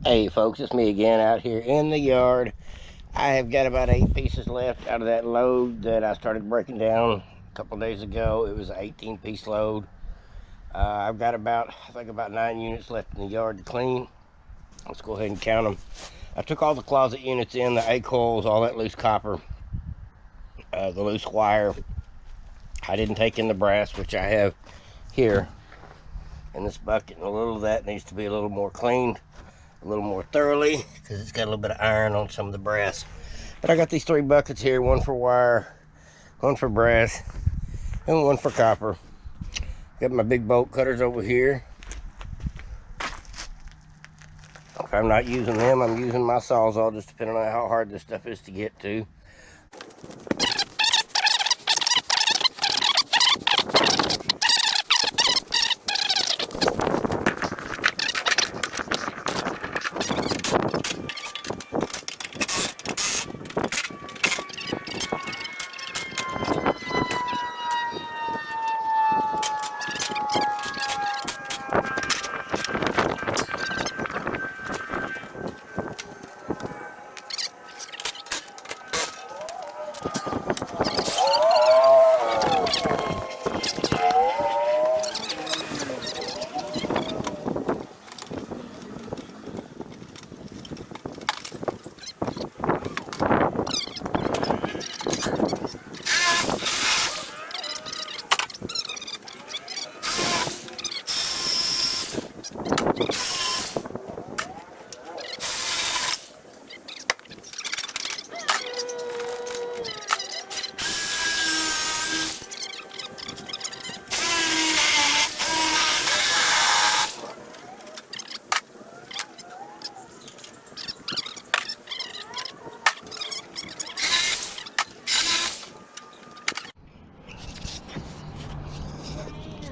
Hey folks, it's me again out here in the yard. I have got about 8 pieces left out of that load that I started breaking down a couple of days ago. It was an 18-piece load. I've got I think about 9 units left in the yard to clean. Let's go ahead and count them. I took all the closet units in, the A-coils, all that loose copper, the loose wire. I didn't take in the brass, which I have here in this bucket, and a little of that needs to be a little more cleaned, a little more thoroughly, because it's got a little bit of iron on some of the brass. But I got these 3 buckets here, one for wire, one for brass, and one for copper. Got my big bolt cutters over here. If I'm not using them, I'm using my Sawzall, just depending on how hard this stuff is to get to.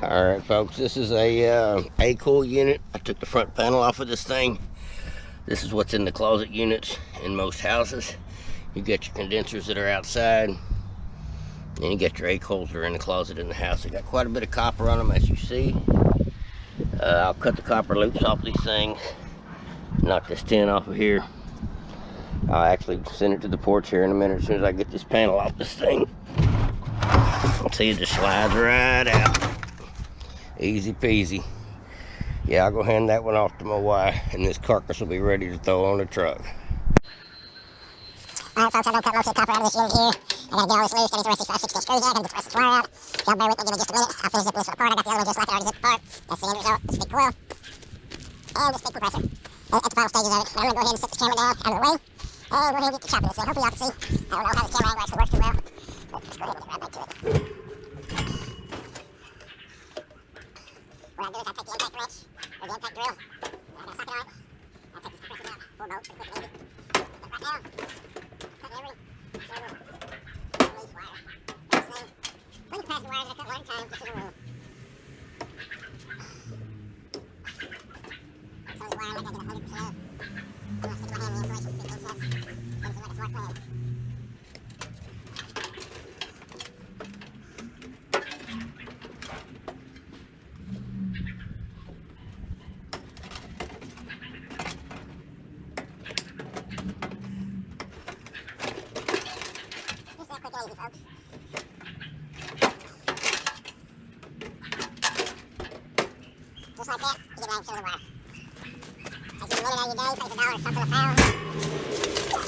Alright folks, this is a A-coil unit. I took the front panel off of this thing. This is what's in the closet units in most houses. You get your condensers that are outside, and you get your A-coils that are in the closet in the house. They got quite a bit of copper on them, as you see. I'll cut the copper loops off these things, knock this tin off of here. I'll actually send it to the porch here in a minute as soon as I get this panel off this thing. See, it just slides right out. Easy peasy. Yeah, I'll go hand that one off to my wife, and this carcass will be ready to throw on the truck. Alright folks, I'm going to cut most of the copper out of this unit here. I gotta get all this loose, get these rest of 16 screws out, and get the rest of the wire out. Y'all bear with me, give me just a minute. I'll finish zipping this one apart. I got the other one just like I already zipped apart. That's the end result. This big coil. And this big compressor. At the final stages of it. Now I'm going to go ahead and set this camera down out of the way. And go ahead and get to chopping this thing. Hopefully y'all can see. I don't know how this camera angle actually works too well. But let's go ahead and get right back to it. What I do is I take the impact wrench, or the impact drill, and I got a socket on it. I take these compressors out, 4 bolts, pretty quick and easy. Put that right down. Cut every loose wire. That's the same. When you pass the wires, I cut one at a time, just as a rule. Some of the wire I gotta get 100% of. I'm gonna stick my hand in the insulation for 15 cents. Everything like a smart plan. Easy, folks. Just like that, you get right into the wire. Takes you a minute out of your day, takes $1 or something a pound. Too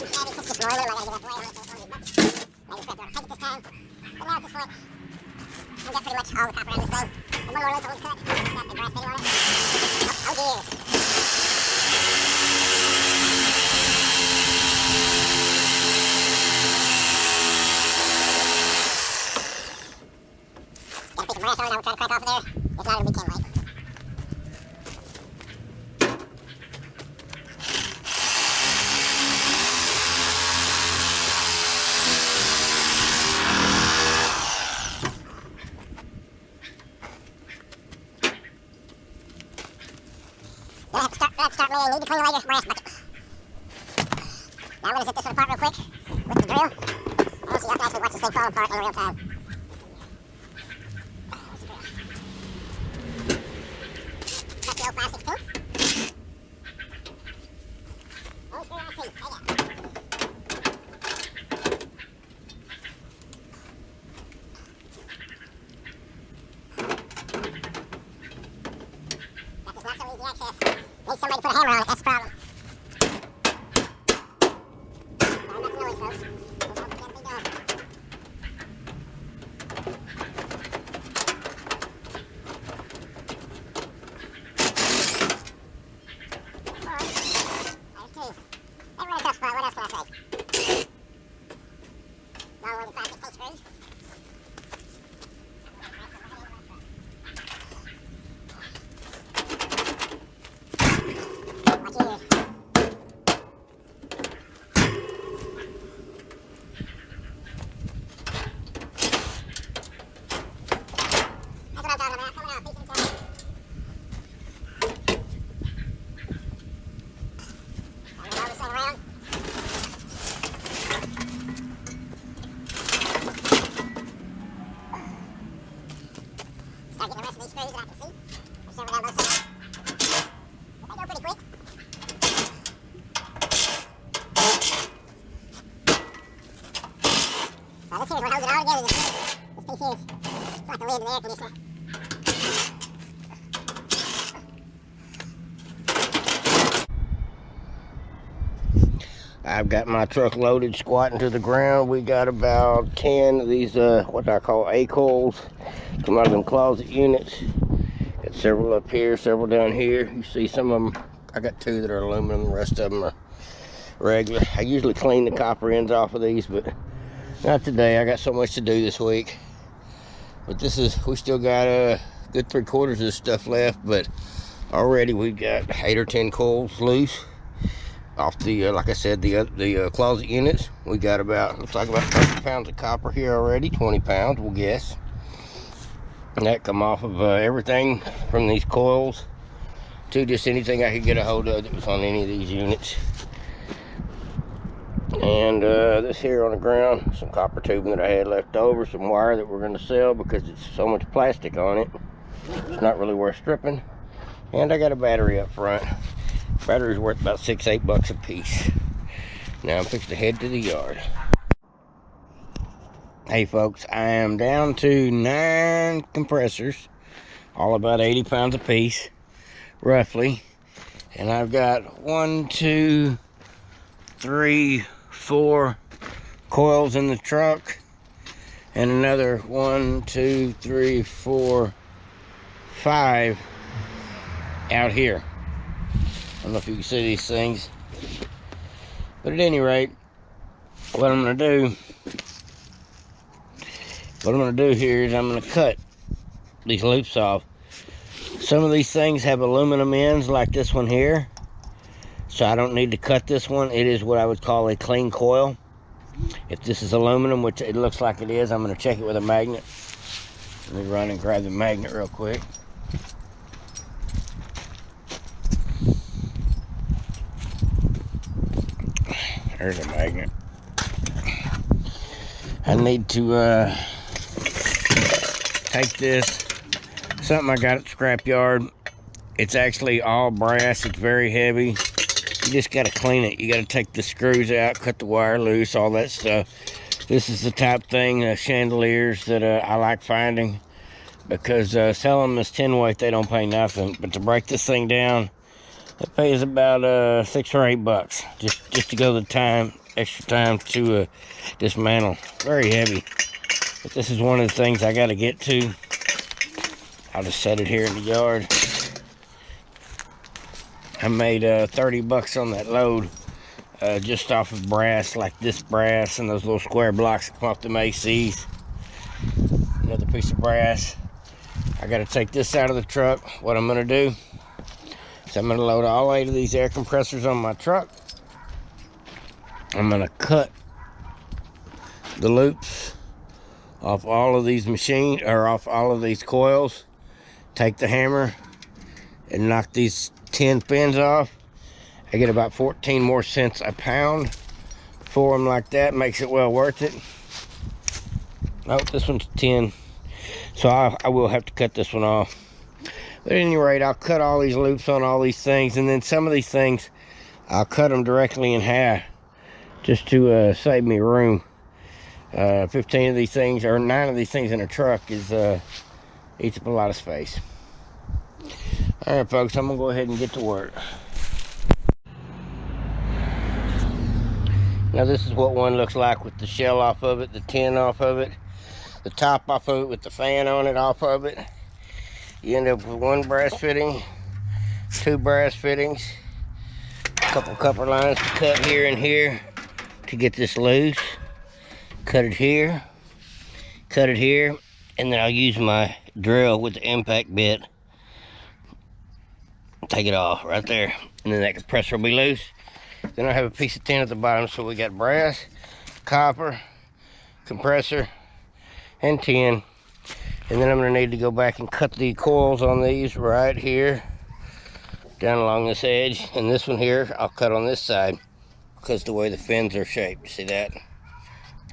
heavy, it's just normal. I gotta get out the way. I'm gonna throw it in the bucket. Maybe scrap it. Take it this time. But now at this point, I've got pretty much all the copper out of this thing. And one more loop I want to cut. It's got the brass fitting on it. Oh dear. Brass on it, I will try to crack off of there. It's not going to be tin weight. You'll have to start me. I need to clean away your brass bucket. Now I'm going to zip this one apart real quick with the drill. And so y'all can actually watch this thing fall apart in real time. Cut the old 5/16. access. Need somebody to put a hammer on it, that's the problem. Sorry about the noise, folks. We'll hope it can be done. There's two. They were in a tough spot, what else can I say? No more than 5/16 screws. Watch your ears. That's what I'm talking about. Coming out, piece of the I'm gonna roll this thing around. Start getting the rest of these screws that I can see. There's several down both sides. But they go pretty quick. Now this here's what holds it all together. This piece here is it's like the lid of the air conditioner. I've got my truck loaded, squatting to the ground. We got about 10 of these, what I call A-coils, come out of them closet units. Got several up here, several down here. You see some of them, I got 2 that are aluminum, the rest of them are regular. I usually clean the copper ends off of these, but not today. I got so much to do this week. But this is, we still got a good 3/4 of this stuff left, but already we've got 8 or 10 coils loose off the, like I said, the closet units. We got about, looks like about 30 pounds of copper here already, 20 pounds, we'll guess. And that come off of everything from these coils to just anything I could get a hold of that was on any of these units. And this here on the ground, some copper tubing that I had left over, some wire that we're going to sell because it's so much plastic on it. It's not really worth stripping. And I got a battery up front. Battery's worth about $6-8 a piece. Now I'm fixing to head to the yard. Hey folks, I am down to 9 compressors, all about 80 pounds a piece, roughly. And I've got 1, 2, 3, 4 coils in the truck, and another 1, 2, 3, 4, 5 out here. I don't know if you can see these things, but at any rate, what I'm going to do here is I'm going to cut these loops off. Some of these things have aluminum ends like this one here, so I don't need to cut this one. It is what I would call a clean coil. If this is aluminum, which it looks like it is, I'm going to check it with a magnet. Let me run and grab the magnet real quick. There's a magnet. I need to take this, something I got at the scrapyard. It's actually all brass, it's very heavy. You just gotta clean it. You gotta take the screws out, cut the wire loose, all that stuff. This is the type thing, chandeliers that I like finding, because selling them as 10 weight, they don't pay nothing. But to break this thing down, it pays about $6 or $8 just to go the time, extra time to dismantle. Very heavy, but this is one of the things I got to get to. I'll just set it here in the yard. I made $30 on that load, just off of brass, like this brass and those little square blocks that come off the ACs. Another piece of brass. I got to take this out of the truck. What I'm gonna do, so I'm going to load all 8 of these air compressors on my truck. I'm going to cut the loops off all of these off all of these coils. Take the hammer and knock these 10 pins off. I get about 14 more cents a pound for them like that. Makes it well worth it. Oh, this one's 10. So I will have to cut this one off. But at any rate, I'll cut all these loops on all these things, and then some of these things, I'll cut them directly in half, just to save me room. 15 of these things, or 9 of these things in a truck eats up a lot of space. Alright folks, I'm gonna go ahead and get to work. Now this is what one looks like with the shell off of it, the tin off of it, the top off of it with the fan on it off of it. You end up with one brass fitting, two brass fittings, a couple copper lines to cut here and here to get this loose. Cut it here, and then I'll use my drill with the impact bit. Take it off right there, and then that compressor will be loose. Then I have a piece of tin at the bottom, so we got brass, copper, compressor, and tin. And then I'm gonna need to go back and cut the coils on these right here, down along this edge. And this one here, I'll cut on this side because the way the fins are shaped. See that?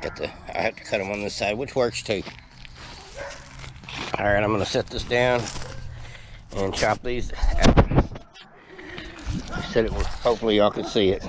I have to cut them on this side, which works too. All right, I'm gonna set this down and chop these out. Said it was, hopefully y'all can see it.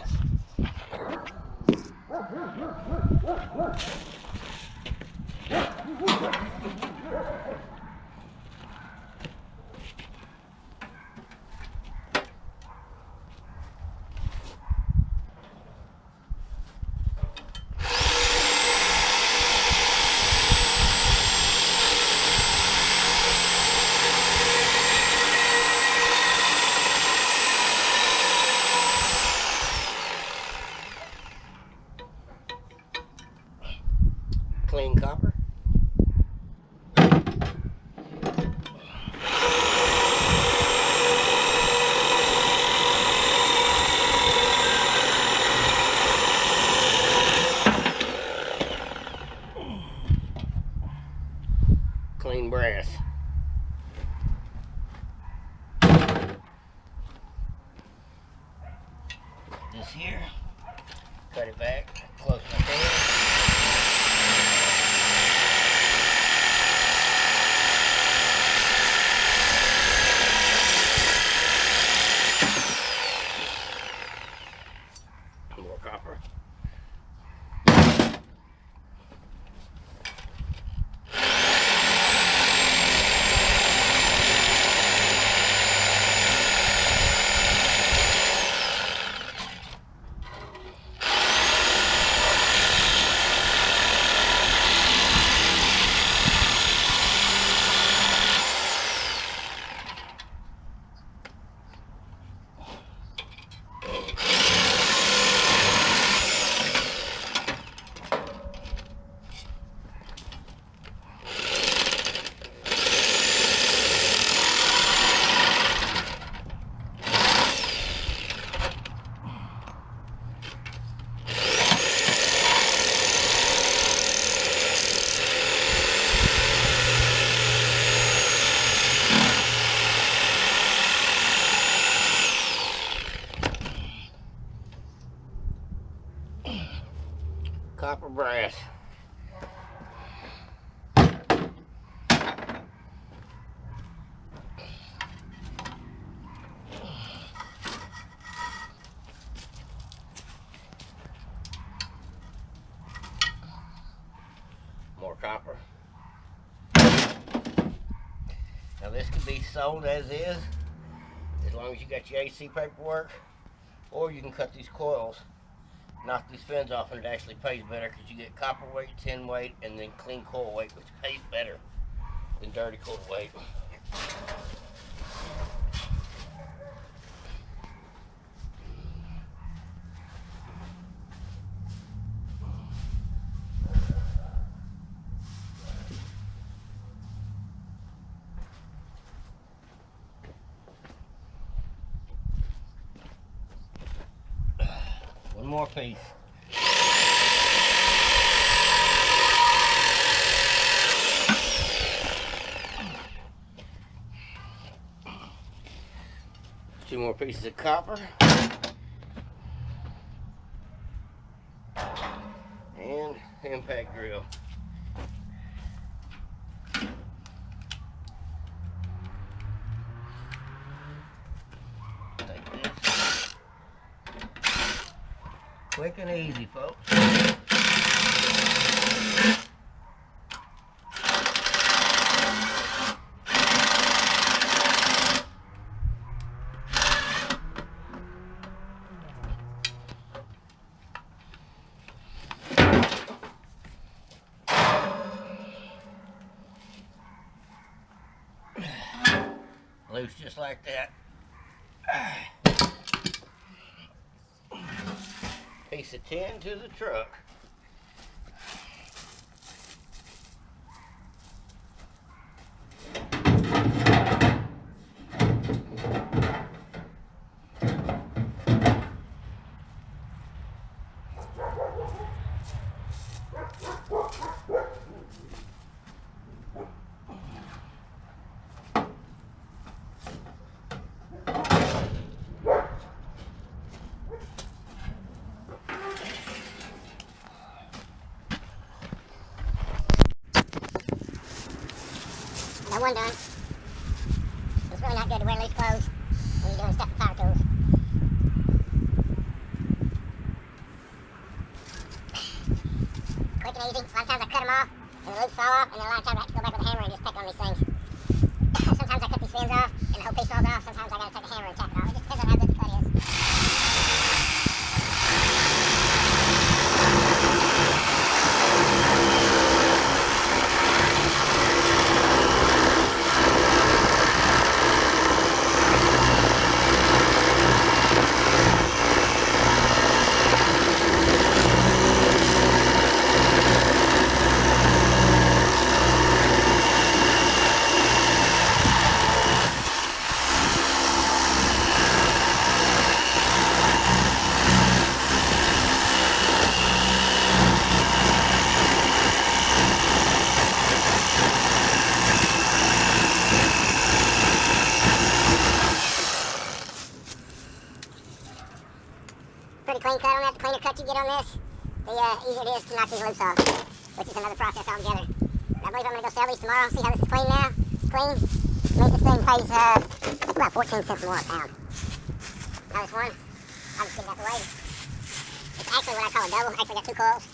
Clean copper. Clean brass. This here, cut it back, close my can. More copper. Copper brass. More copper. Now this can be sold as is long as you got your AC paperwork, or you can cut these coils, knock these fins off, and it actually pays better because you get copper weight, tin weight, and then clean coil weight, which pays better than dirty coil weight. One more piece. Two more pieces of copper. And impact drill. Take this. Quick and easy, folks. loose just like that. Piece of tin to the truck. That one done. It's really not good to wear loose clothes when you're doing stuff with power tools. Quick and easy. A lot of times I cut them off and the loops fall off, and then a lot of times I have to go back with a hammer and just pick on these things. Sometimes I cut these fins off and the whole piece falls off. Sometimes I gotta take a hammer and tap it off. It just depends on how good the cut is. Pretty clean cut on that. The cleaner cut you get on this, the easier it is to knock these loops off, which is another process altogether. I believe I'm going to go sell these tomorrow. See how this is clean now? It's clean. It means this thing pays about 14 cents more a pound. Now this one, I'll just get it out the way. It's actually what I call a double. Actually got two coils.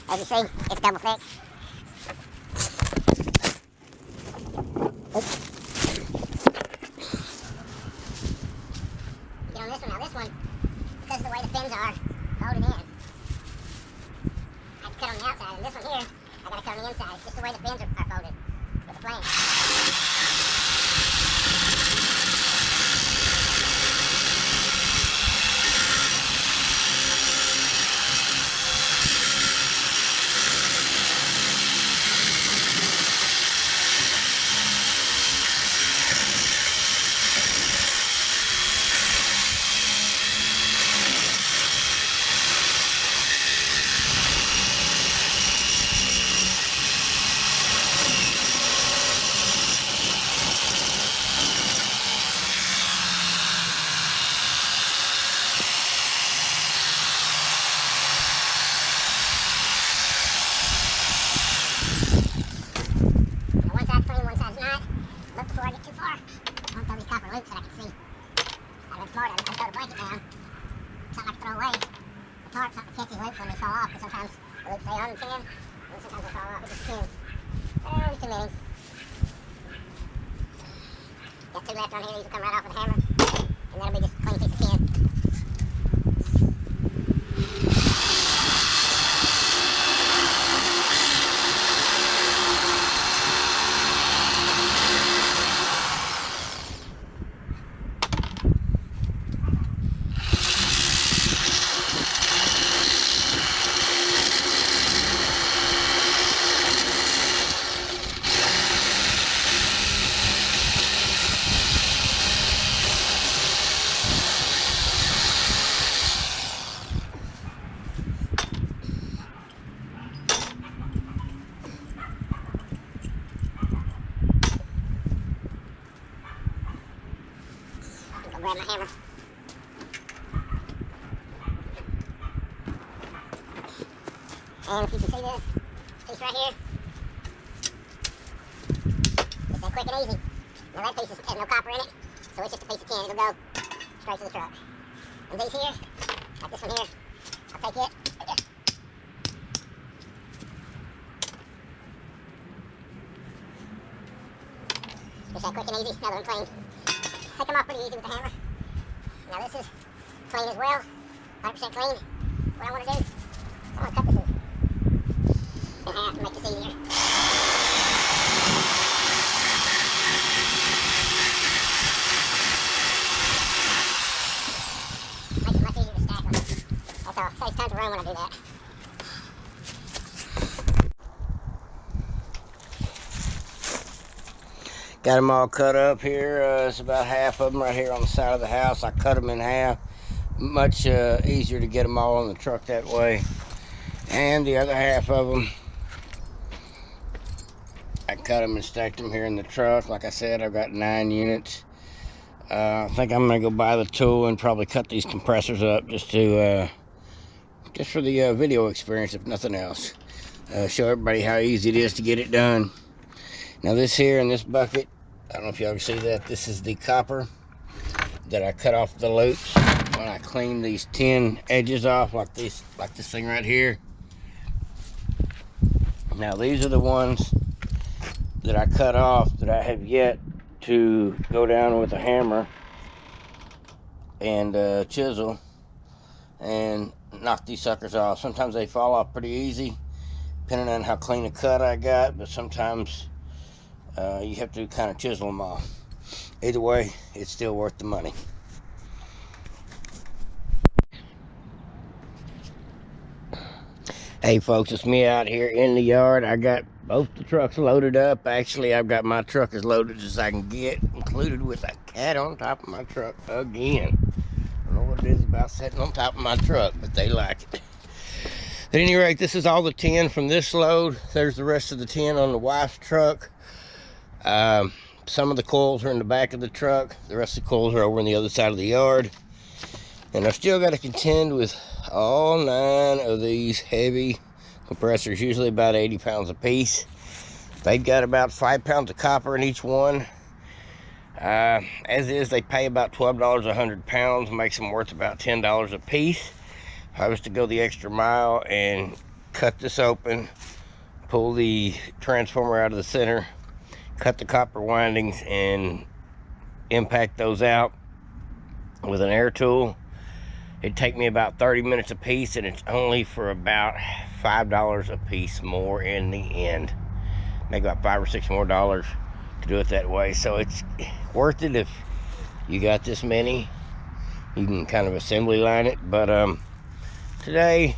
As you see, it's double thick. Oops. Get on this one. Now this one, because of the way the fins are folded in, I have to cut on the outside, and this one here, I gotta cut on the inside. It's just the way the fins are folded with the plane. Before I get too far, I want those copper loops that I can see. I've been smart. I throw the blanket down. Something I can throw away. The tarp, something to catch these loops when they fall off, because sometimes the loops stay on the tin, and sometimes they fall off. It just depends. There's too many. Got two left on here. These will come right off with a hammer, and that'll be just a clean piece of tin. Grab my hammer. And if you can see this piece right here, it's that quick and easy. Now that piece has no copper in it, so it's just a piece of tin. It'll go straight to the truck. And these here, like this one here, I'll take it. Just that quick and easy. Now that I'm clean. Take them off pretty easy with the hammer. Now this is clean as well, 100% clean. What I want to do is I want to cut this in half to make this easier. so it saves tons of room when I do that. Got them all cut up here. It's about half of them right here on the side of the house. I cut them in half. Much easier to get them all on the truck that way. And the other half of them, I cut them and stacked them here in the truck. Like I said, I've got 9 units. I think I'm gonna go buy the tool and probably cut these compressors up just to just for the video experience, if nothing else. Show everybody how easy it is to get it done. Now this here in this bucket, I don't know if y'all can see that, this is the copper that I cut off the loops when I clean these tin edges off, like this thing right here. Now these are the ones that I cut off that I have yet to go down with a hammer and chisel and knock these suckers off. Sometimes they fall off pretty easy depending on how clean a cut I got, but sometimes you have to kind of chisel them off. Either way, it's still worth the money. Hey folks, it's me out here in the yard. I got both the trucks loaded up. Actually, I've got my truck as loaded as I can get, included with a cat on top of my truck again. I don't know what it is about sitting on top of my truck, but they like it. At any rate, this is all the tin from this load. There's the rest of the tin on the wife's truck. Some of the coils are in the back of the truck. The rest of the coils are over on the other side of the yard. And I've still got to contend with all 9 of these heavy compressors, usually about 80 pounds a piece. They've got about 5 pounds of copper in each one. As is, they pay about $12 a 100 pounds, makes them worth about $10 a piece. If I was to go the extra mile and cut this open, pull the transformer out of the center, cut the copper windings, and impact those out with an air tool, it'd take me about 30 minutes a piece, and it's only for about $5 a piece more in the end. Make about $5 or $6 more to do it that way. So it's worth it if you got this many. You can kind of assembly line it, but today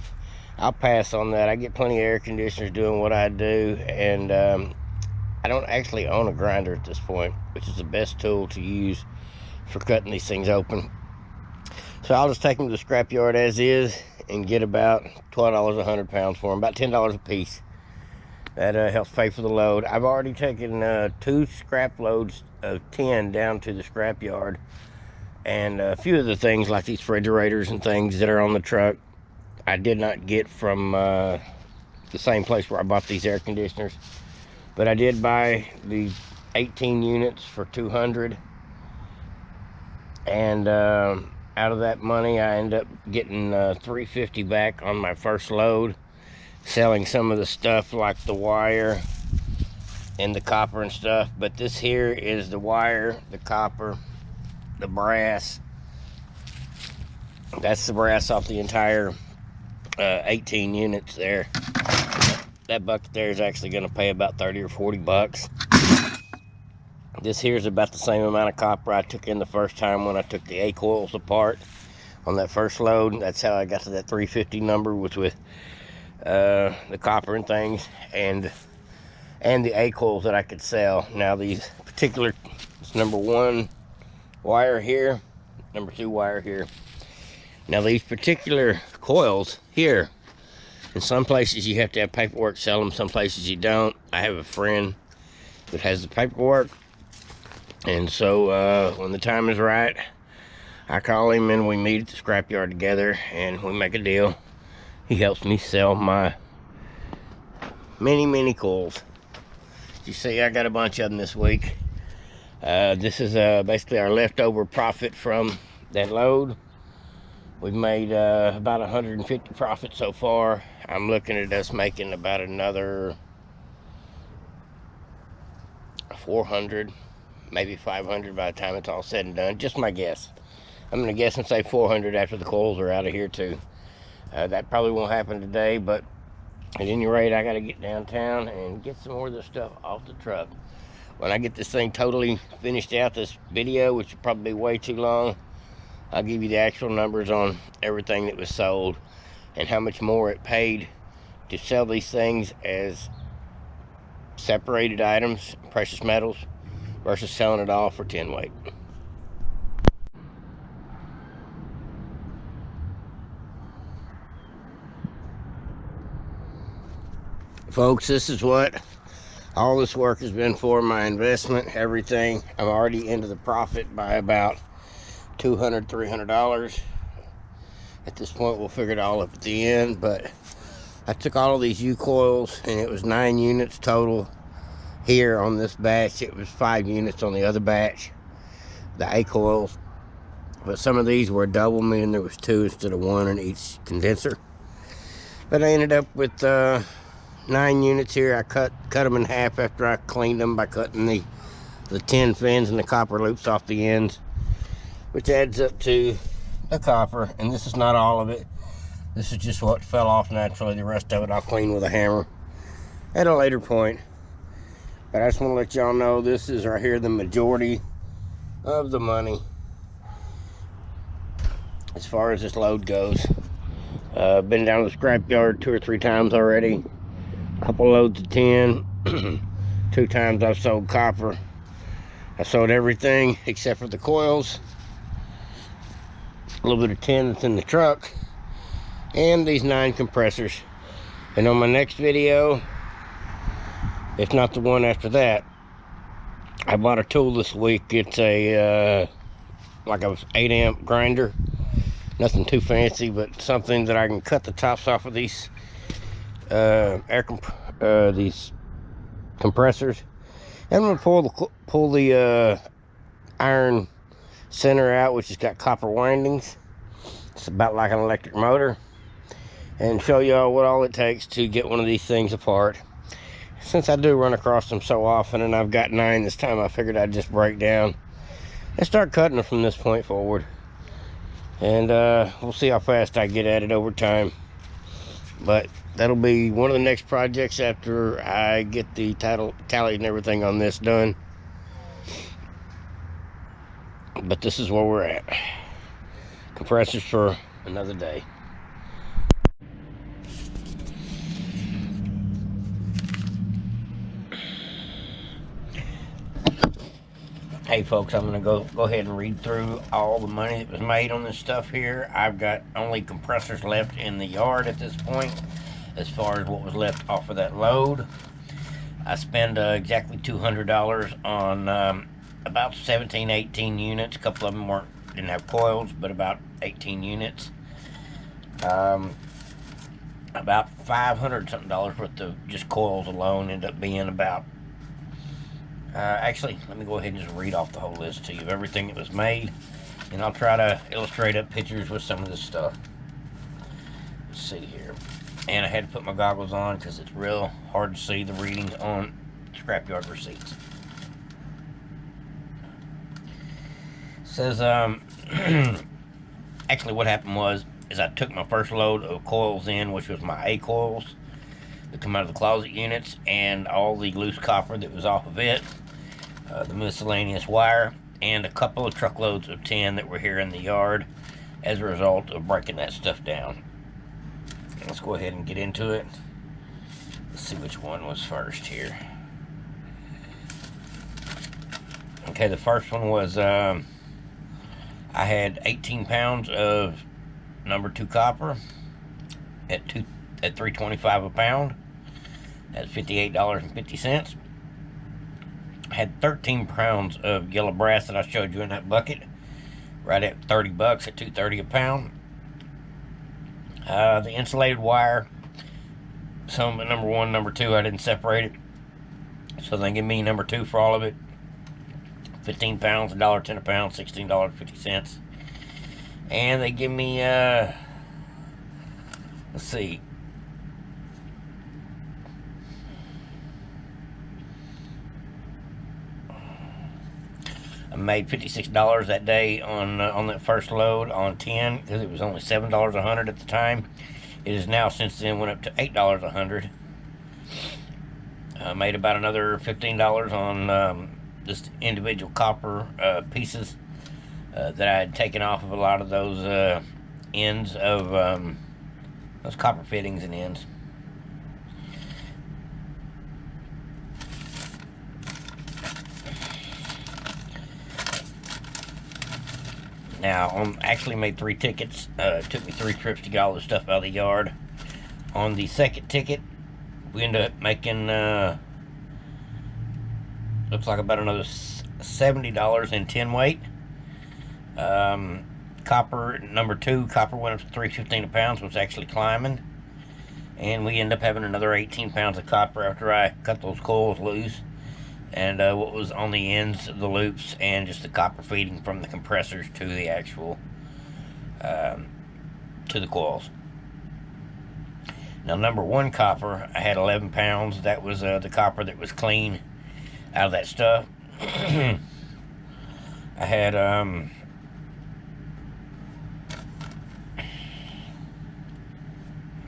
I'll pass on that. I get plenty of air conditioners doing what I do, and I don't actually own a grinder at this point, which is the best tool to use for cutting these things open. So I'll just take them to the scrapyard as is and get about $12 a 100 pounds for them, about $10 a piece. That helps pay for the load. I've already taken 2 scrap loads of tin down to the scrapyard, and a few of the things like these refrigerators and things that are on the truck I did not get from the same place where I bought these air conditioners, but I did buy the 18 units for $200, and out of that money I ended up getting $350 back on my first load, selling some of the stuff like the wire and the copper and stuff. But this here is the wire, the copper, the brass. That's the brass off the entire 18 units there. That bucket there is actually going to pay about 30 or 40 bucks. This here is about the same amount of copper I took in the first time when I took the A coils apart on that first load. That's how I got to that 350 number, was with the copper and things, and the A coils that I could sell. Now these particular, it's number 1 wire here, number 2 wire here. Now these particular coils here, in some places you have to have paperwork to sell them, some places you don't. I have a friend that has the paperwork, and so when the time is right, I call him and we meet at the scrapyard together and we make a deal. He helps me sell my many coils. You see, I got a bunch of them this week. This is basically our leftover profit from that load. We've made about 150 profit so far. I'm looking at us making about another 400, maybe 500 by the time it's all said and done. Just my guess. I'm gonna guess and say 400 after the coils are out of here too. That probably won't happen today, but at any rate, I gotta get downtown and get some more of this stuff off the truck. When I get this thing totally finished out, this video, which will probably be way too long, I'll give you the actual numbers on everything that was sold. and how much more it paid to sell these things as separated items, precious metals, versus selling it all for 10 weight. Folks, this is what all this work has been for. My investment, everything. I'm already into the profit by about $200, $300. At this point, we'll figure it all up at the end, but I took all of these U-coils, and it was 9 units total here on this batch. It was 5 units on the other batch, the A-coils. But some of these were double, meaning there was 2 instead of 1 in each condenser. But I ended up with 9 units here. I cut them in half after I cleaned them by cutting the tin fins and the copper loops off the ends, which adds up to the copper. And this is not all of it. This is just what fell off naturally. The rest of it I'll clean with a hammer at a later point. But I just want to let y'all know this is right here the majority of the money as far as this load goes. Been down to the scrapyard 2 or 3 times already. A couple loads of tin. 2 times I've sold copper. I sold everything except for the coils, a little bit of tin that's in the truck, and these 9 compressors. And on my next video, if not the one after that, I bought a tool this week. It's a like a 8-amp grinder. Nothing too fancy, but something that I can cut the tops off of these these compressors. And I'm gonna pull the iron center out, which has got copper windings. It's about like an electric motor, and show y'all what all it takes to get one of these things apart. Since I do run across them so often, and I've got 9 this time, I figured I'd just break down and start cutting them from this point forward. And we'll see how fast I get at it over time. But that'll be one of the next projects after I get the tally and everything on this done. But this is where we're at. Compressors for another day. Hey folks, I'm gonna go ahead and read through all the money that was made on this stuff here. I've got only compressors left in the yard at this point, as far as what was left off of that load. I spent exactly $200 on about 17, 18 units. A couple of them didn't have coils, but about 18 units. About $500 something worth of just coils alone ended up being about. Actually, let me go ahead and just read off the whole list to you of everything that was made, and I'll try to illustrate up pictures with some of this stuff. Let's see here. And I had to put my goggles on because it's real hard to see the readings on scrapyard receipts. It says, actually what happened is I took my first load of coils in, which was my A coils that come out of the closet units, and all the loose copper that was off of it, the miscellaneous wire, and a couple of truckloads of tin that were here in the yard as a result of breaking that stuff down. Let's go ahead and get into it. Let's see which one was first here. Okay, the first one was, I had 18 pounds of number 2 copper at $3.25 a pound. That's $58.50. I had 13 pounds of yellow brass that I showed you in that bucket, right at $30 at $2.30 a pound. The insulated wire, some number 1, number 2, I didn't separate it, so they give me number 2 for all of it. 15 pounds, $1.10 a pound, $16.50. And they give me, let's see, I made $56 that day on that first load on tin, because it was only $7 a hundred at the time. It is now since then went up to $8 a hundred. I made about another $15 on just individual copper pieces that I had taken off of a lot of those ends of those copper fittings and ends. Now, actually made 3 tickets. It took me 3 trips to get all the stuff out of the yard. On the second ticket, we ended up making, looks like about another $70 in 10 weight. Copper, number 2, copper went up to $3.15 a pound, so it's actually climbing. And we end up having another 18 pounds of copper after I cut those coils loose. And what was on the ends of the loops, and just the copper feeding from the compressors to the actual, to the coils. Now, number 1 copper, I had 11 pounds. That was the copper that was clean out of that stuff. I had,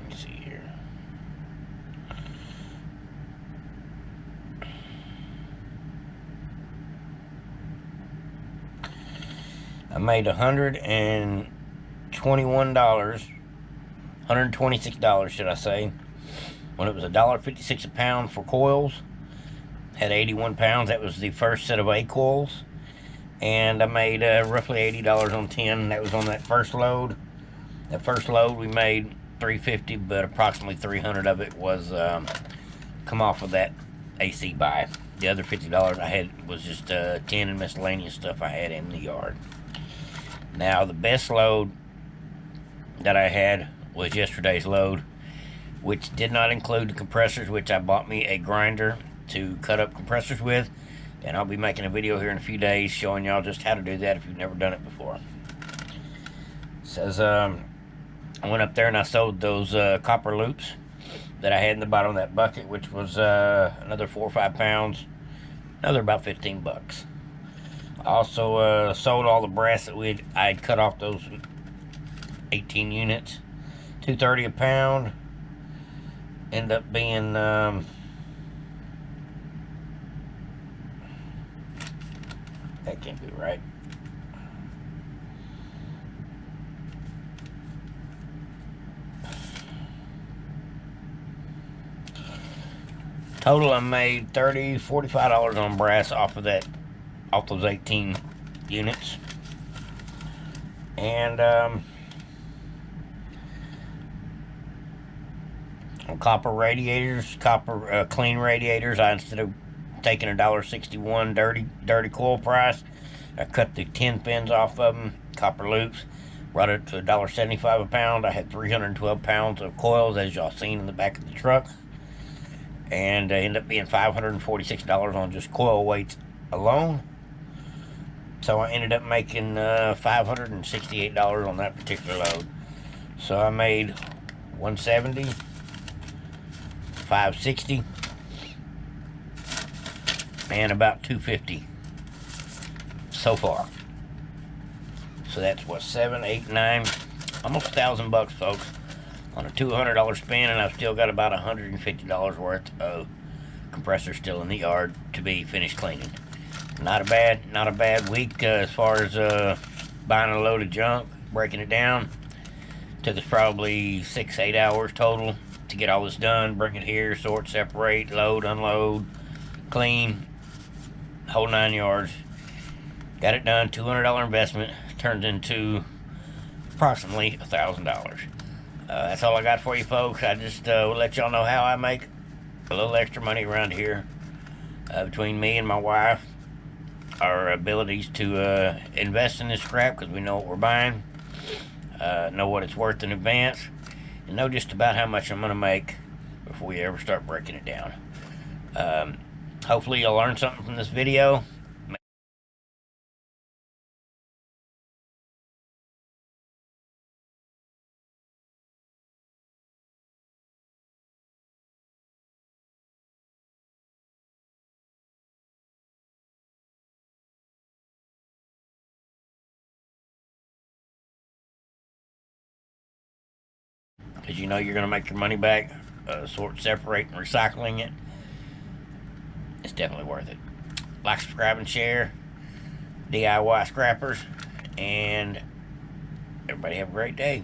let's see here. I made $121, $126 should I say, when it was $1.56 a pound for coils. Had 81 pounds. That was the first set of A coils, and I made roughly $80 on 10. That was on that first load. That first load we made $350, but approximately $300 of it was come off of that AC buy. The other $50 I had was just tin and miscellaneous stuff I had in the yard. Now, the best load that I had was yesterday's load, which did not include the compressors, which I bought me a grinder to cut up compressors with, and I'll be making a video here in a few days showing y'all just how to do that if you've never done it before. It says I went up there and I sold those copper loops that I had in the bottom of that bucket, which was another 4 or 5 pounds, another about 15 bucks. I also sold all the brass that I had cut off those 18 units, $2.30 a pound. End up being that can't be right. Total, I made $30, $45 on brass off of that, off those 18 units. And on copper radiators, copper clean radiators, I, instead of taking $1.61 dirty coil price, I cut the 10 pins off of them, copper loops, brought it to $1.75 a pound. I had 312 pounds of coils, as y'all seen in the back of the truck, and ended up being $546 on just coil weights alone. So I ended up making $568 on that particular load. So I made $170, $560, and about $250 so far. So that's what, 7, 8, 9, almost $1,000 folks on a $200 spin, and I've still got about $150 worth of compressors still in the yard to be finished cleaning. Not a bad week as far as buying a load of junk, breaking it down. Took us probably 6-8 hours total to get all this done, bring it here, sort, separate, load, unload, clean, whole 9 yards. Got it done. $200 investment turned into approximately $1,000. That's all I got for you folks. I just will let y'all know how I make a little extra money around here. Between me and my wife, our abilities to invest in this scrap, because we know what we're buying, know what it's worth in advance, and know just about how much I'm going to make before we ever start breaking it down. Hopefully you'll learn something from this video. Because you know you're going to make your money back, sort, separate, and recycling it. It's definitely worth it. Like, subscribe, and share. DIY Scrappers. And everybody have a great day.